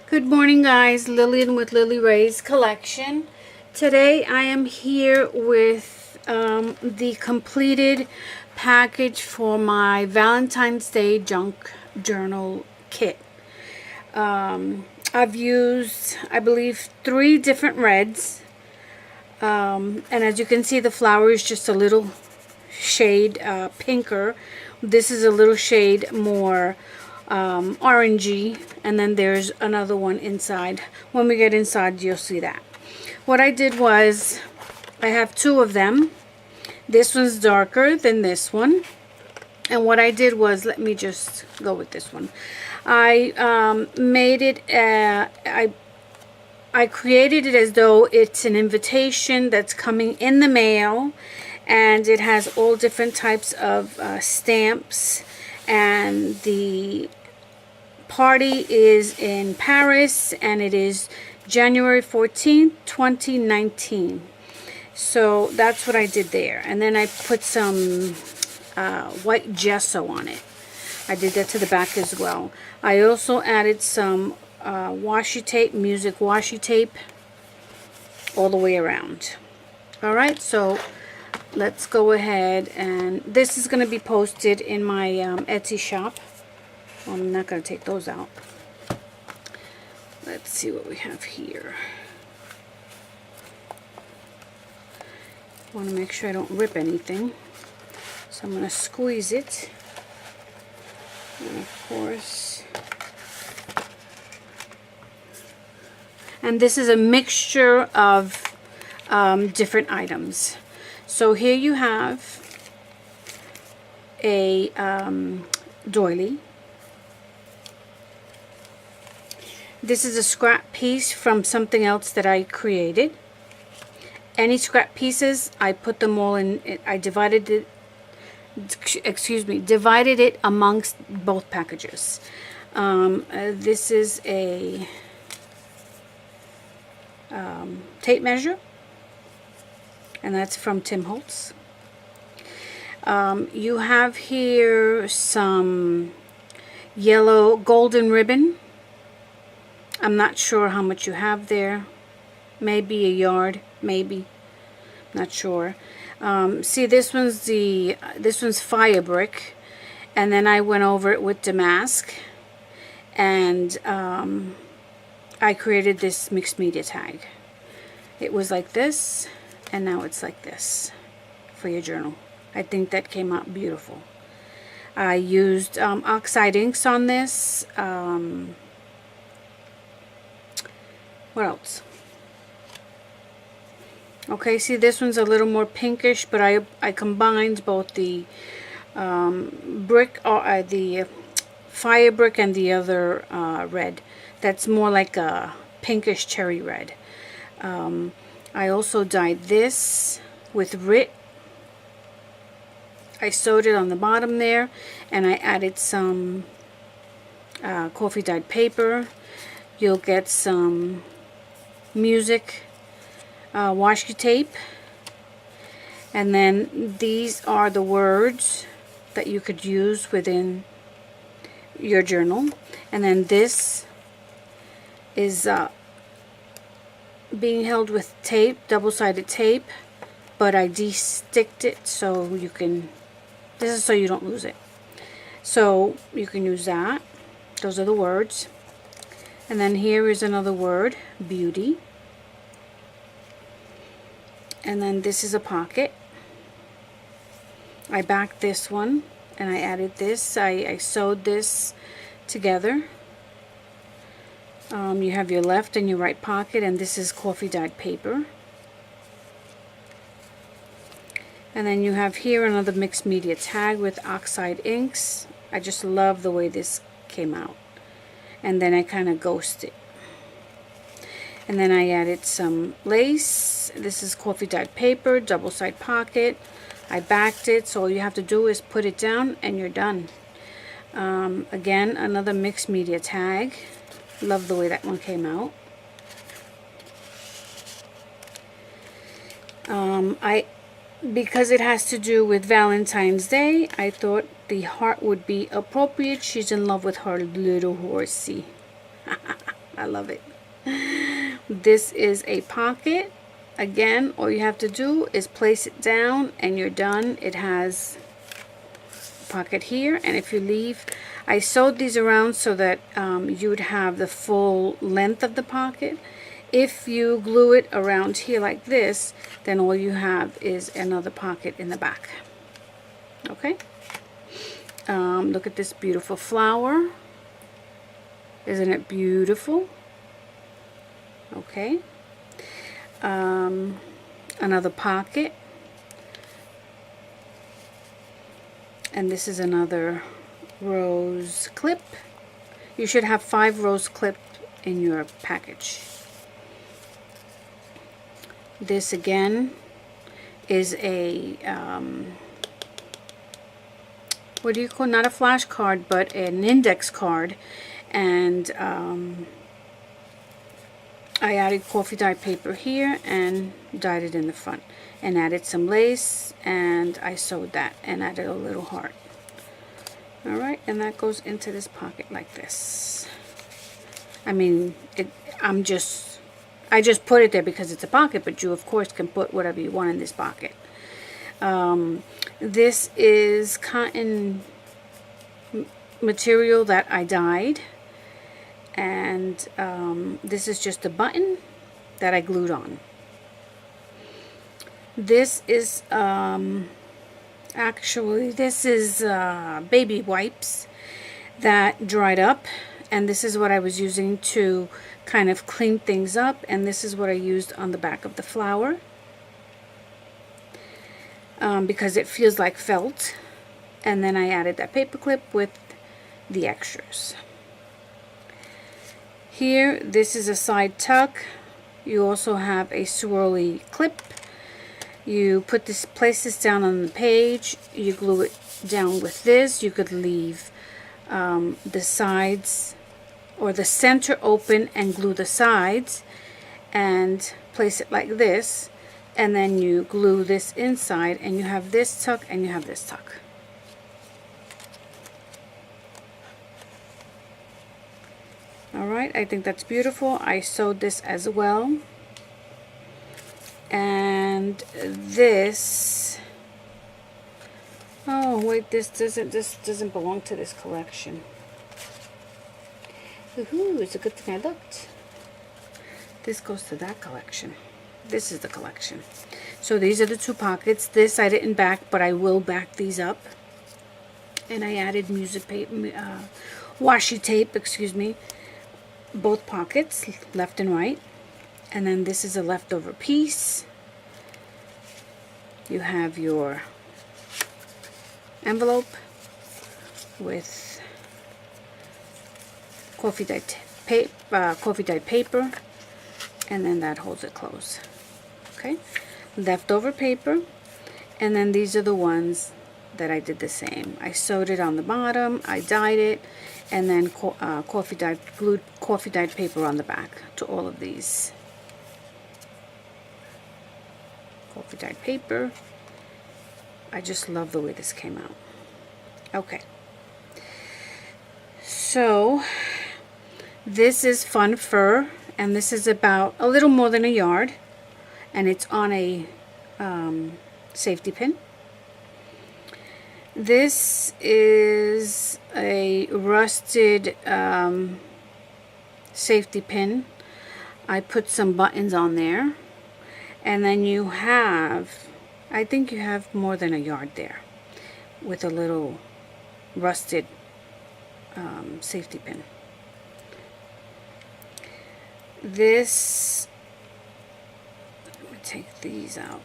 Good morning, guys. Lillian with Lily Ray's collection. Today I am here with the completed package for my Valentine's Day junk journal kit. I've used, I believe, 3 different reds. And as you can see, the flower is just a little shade pinker. This is a little shade more orangey, and then there's another one inside. When we get inside, you'll see that. What I did was, I have 2 of them. This one's darker than this one, and what I did was, let me just go with this one. I made it, I created it as though it's an invitation that's coming in the mail, and it has all different types of stamps, and the party is in Paris, and it is January 14th, 2019. So that's what I did there. And then I put some white gesso on it. I did that to the back as well. I also added some washi tape, music washi tape, all the way around. Alright, so let's go ahead, and this is going to be posted in my Etsy shop. Well, I'm not going to take those out. Let's see what we have here. I want to make sure I don't rip anything. So I'm going to squeeze it. And of course. And this is a mixture of different items. So here you have a doily. This is a scrap piece from something else that I created. Any scrap pieces, I put them all in. I divided it. Divided it amongst both packages. This is a tape measure, and that's from Tim Holtz. You have here some yellow golden ribbon. I'm not sure how much you have there. Maybe a yard, maybe. Not sure. See, this one's fire brick, and then I went over it with damask, and I created this mixed media tag. It was like this, and now it's like this for your journal. I think that came out beautiful. I used oxide inks on this. What else? Okay, see, this one's a little more pinkish, but I combined both the brick, or the fire brick, and the other red. That's more like a pinkish cherry red. I also dyed this with RIT. I sewed it on the bottom there, and I added some coffee dyed paper. You'll get some music washi tape, and then these are the words that you could use within your journal. And then this is being held with tape, double-sided tape, but I de-sticked it so you can, this is so you don't lose it. So you can use that. Those are the words. And then here is another word, beauty. And then this is a pocket. I backed this one, and I added this. I sewed this together. You have your left and your right pocket, and this is coffee dyed paper. And then you have here another mixed media tag with oxide inks. I just love the way this came out. And then I kind of ghosted. And then I added some lace. This is coffee dyed paper, double side pocket. I backed it, so all you have to do is put it down and you're done. Again, another mixed media tag. Love the way that one came out. Because it has to do with Valentine's Day, I thought the heart would be appropriate. She's in love with her little horsey. I love it. This is a pocket. Again, all you have to do is place it down and you're done. It has a pocket here, and if you leave, I sewed these around so that you would have the full length of the pocket. If you glue it around here like this, then all you have is another pocket in the back. Okay? Look at this beautiful flower. Isn't it beautiful? Okay. Another pocket. And this is another rose clip. You should have 5 rose clips in your package. This again is a what do you call, not a flash card, but an index card, and I added coffee dye paper here and dyed it in the front, and added some lace, and I sewed that and added a little heart. Alright, and that goes into this pocket like this. I mean, I just put it there because it's a pocket, but you of course can put whatever you want in this pocket. This is cotton material that I dyed, and this is just a button that I glued on. This is actually, this is baby wipes that dried up, and this is what I was using to kind of clean things up, and this is what I used on the back of the flower, because it feels like felt. And then I added that paper clip with the extras. Here, this is a side tuck. You also have a swirly clip. You place this down on the page, you glue it down with this. You could leave the sides or the center open and glue the sides and place it like this, and then you glue this inside, and you have this tuck and you have this tuck. Alright, I think that's beautiful. I sewed this as well. And this, oh wait, this doesn't belong to this collection. Woohoo, it's a good thing I looked. This goes to that collection. This is the collection. So these are the 2 pockets. This I didn't back, but I will back these up. And I added music paper, washi tape, excuse me, both pockets, left and right. And then this is a leftover piece. You have your envelope with coffee dyed paper, and then that holds it closed. Okay, leftover paper, and then these are the ones that I did the same. I sewed it on the bottom, I dyed it, and then glued coffee dyed paper on the back to all of these. Coffee dyed paper. I just love the way this came out. Okay, so this is Fun Fur, and this is about a little more than a yard, and it's on a safety pin. This is a rusted safety pin. I put some buttons on there, and then you have, I think you have more than a yard there with a little rusted safety pin. This, let me take these out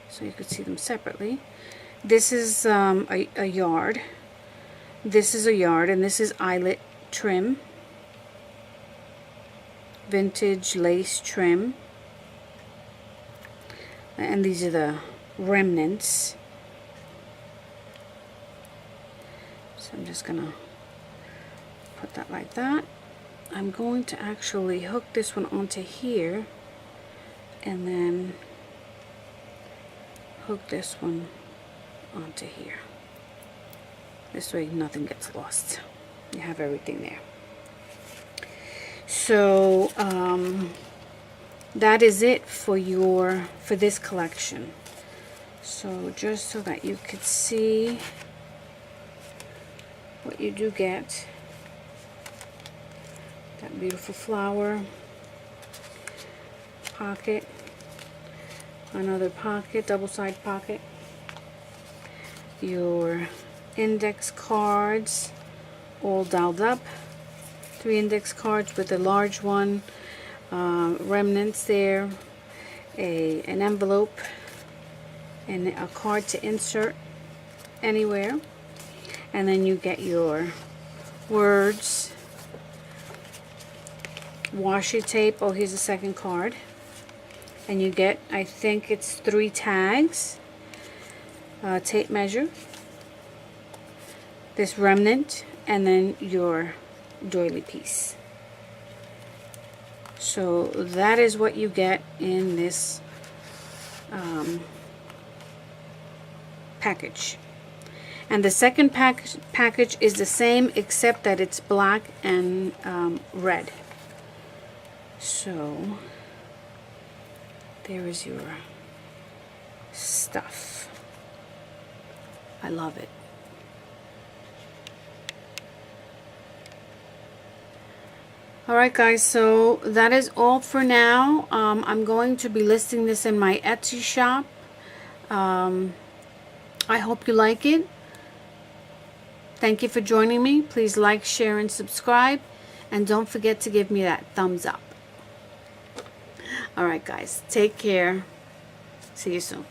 so you could see them separately. This is a yard. This is a yard, and this is eyelet trim, vintage lace trim, and these are the remnants. So I'm just gonna put that like that. I'm going to actually hook this one onto here, and then hook this one onto here. This way nothing gets lost. You have everything there. So that is it for this collection. So just so that you could see what you do get. That beautiful flower, pocket, another pocket, double-side pocket, your index cards all dialed up, 3 index cards with a large one, remnants there, an envelope, and a card to insert anywhere, and then you get your words, washi tape. Oh, here's a second card, and you get, I think it's 3 tags, tape measure, this remnant, and then your doily piece. So that is what you get in this package. And the second package is the same, except that it's black and red. So there is your stuff. I love it. Alright guys, so that is all for now. I'm going to be listing this in my Etsy shop. I hope you like it. Thank you for joining me. Please like, share, and subscribe. And don't forget to give me that thumbs up. Alright guys, take care. See you soon.